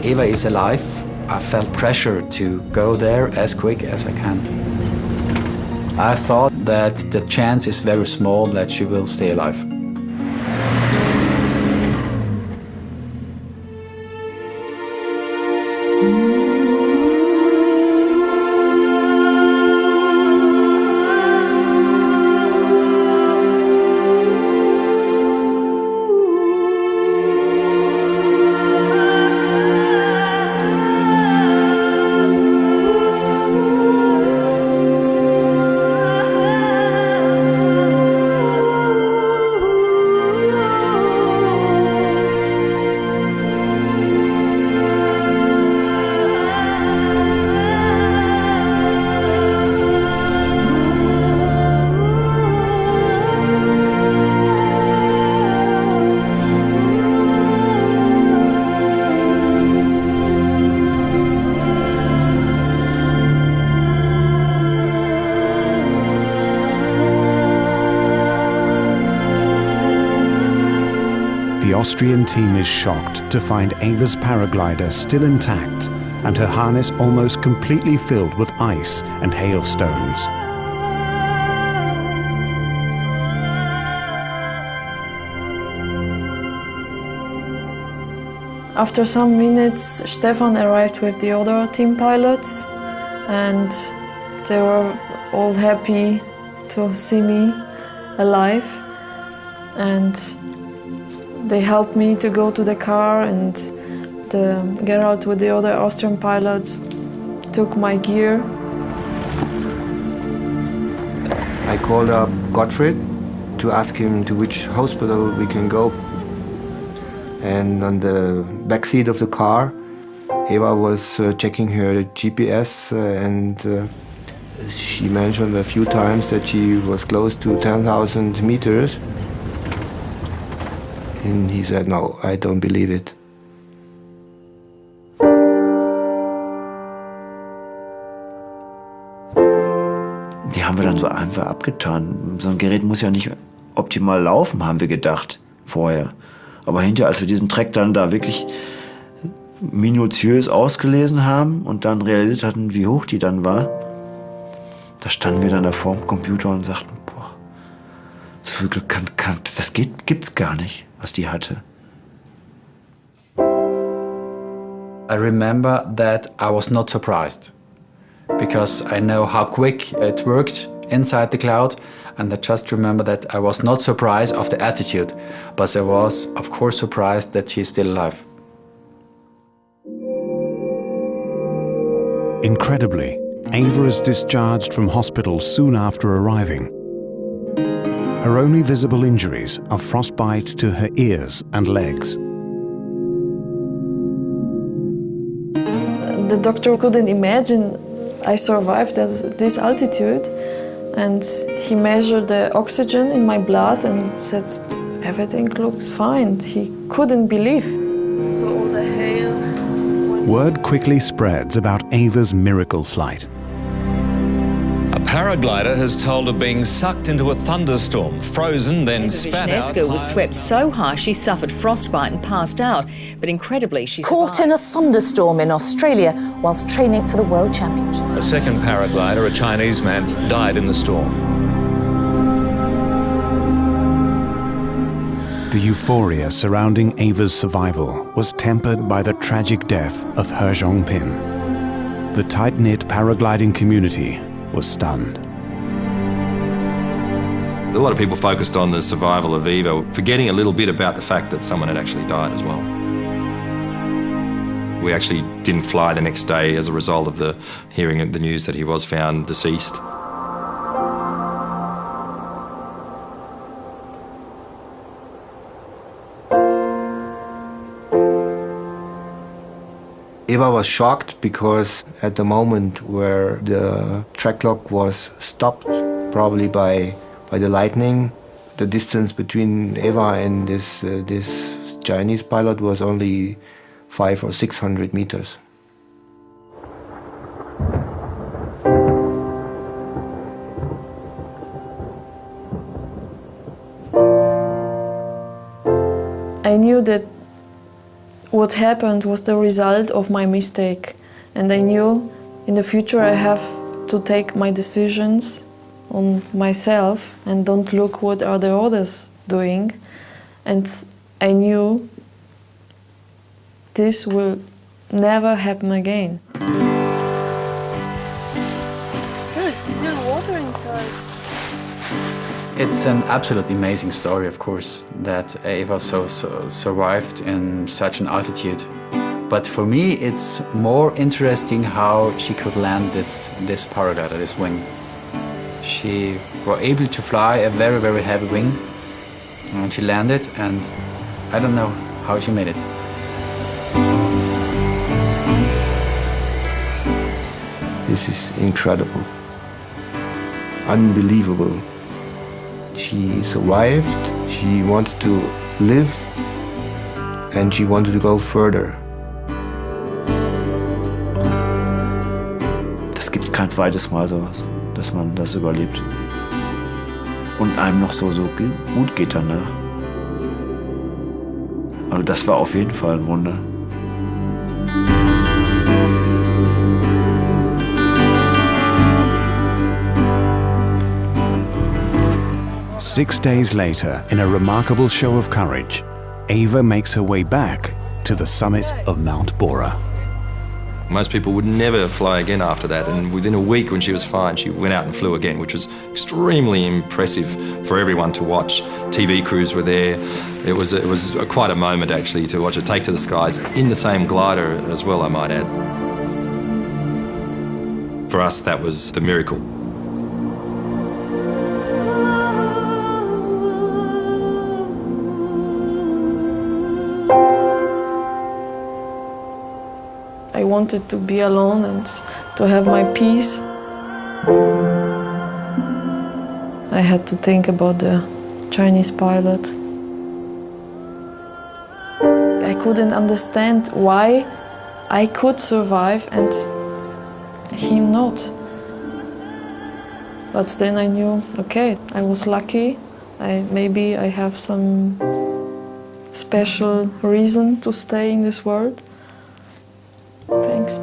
Eva is alive, I felt pressure to go there as quick as I can. I thought that the chance is very small that she will stay alive. The Austrian team is shocked to find Eva's paraglider still intact and her harness almost completely filled with ice and hailstones. After some minutes, Stefan arrived with the other team pilots, and they were all happy to see me alive. And they helped me to go to the car, and Gerald with the other Austrian pilots took my gear. I called up Gottfried to ask him to which hospital we can go. And on the back seat of the car, Eva was checking her GPS, and she mentioned a few times that she was close to 10,000 meters. And he said, "No, I don't believe it." Die haben wir dann so einfach abgetan. So ein Gerät muss ja nicht optimal laufen, haben wir gedacht vorher. Aber hinterher, als wir diesen Track dann da wirklich minutiös ausgelesen haben und dann realisiert hatten, wie hoch die dann war, da standen wir dann da vor dem Computer und sagten, boah, so viel Glück das gibt's gar nicht, was die hatte. I remember that I was not surprised, because I know how quick it worked inside the cloud, and I just remember that I was not surprised of the attitude, but I was, of course, surprised that she's still alive. Incredibly, Eva is discharged from hospital soon after arriving. Her only visible injuries are frostbite to her ears and legs. The doctor couldn't imagine I survived at this altitude, and he measured the oxygen in my blood and said, everything looks fine. He couldn't believe. So all the hail... Word quickly spreads about Eva's miracle flight. A paraglider has told of being sucked into a thunderstorm, frozen, then spat out. Eva was swept so high she suffered frostbite and passed out, but incredibly she survived. Caught in a thunderstorm in Australia whilst training for the World Championship. A second paraglider, a Chinese man, died in the storm. The euphoria surrounding Eva's survival was tempered by the tragic death of He Zhongpin. The tight-knit paragliding community was stunned. A lot of people focused on the survival of Eva, forgetting a little bit about the fact that someone had actually died as well. We actually didn't fly the next day as a result of the hearing the news that he was found deceased. Eva was shocked because at the moment where the track clock was stopped, probably by the lightning, the distance between Eva and this Chinese pilot was only 500 or 600 meters. I knew that what happened was the result of my mistake. And I knew in the future I have to take my decisions on myself and don't look what are the others doing. And I knew this will never happen again. There's still water inside. It's an absolutely amazing story, of course, that Eva survived in such an altitude. But for me, it's more interesting how she could land this paraglider, this wing. She was able to fly a very, very heavy wing, and she landed, and I don't know how she made it. This is incredible, unbelievable. She survived, she wanted to live, and she wanted to go further. Das gibt's kein zweites Mal sowas, dass man das überlebt. Und einem noch so gut geht danach. Also das war auf jeden Fall ein Wunder. Six days later, in a remarkable show of courage, Eva makes her way back to the summit of Mount Bora. Most people would never fly again after that, and within a week when she was fine, she went out and flew again, which was extremely impressive for everyone to watch. TV crews were there. It was quite a moment actually to watch her take to the skies in the same glider as well, I might add. For us, that was the miracle. I wanted to be alone and to have my peace. I had to think about the Chinese pilot. I couldn't understand why I could survive and him not. But then I knew, okay, I was lucky. Maybe I have some special reason to stay in this world. Thanks.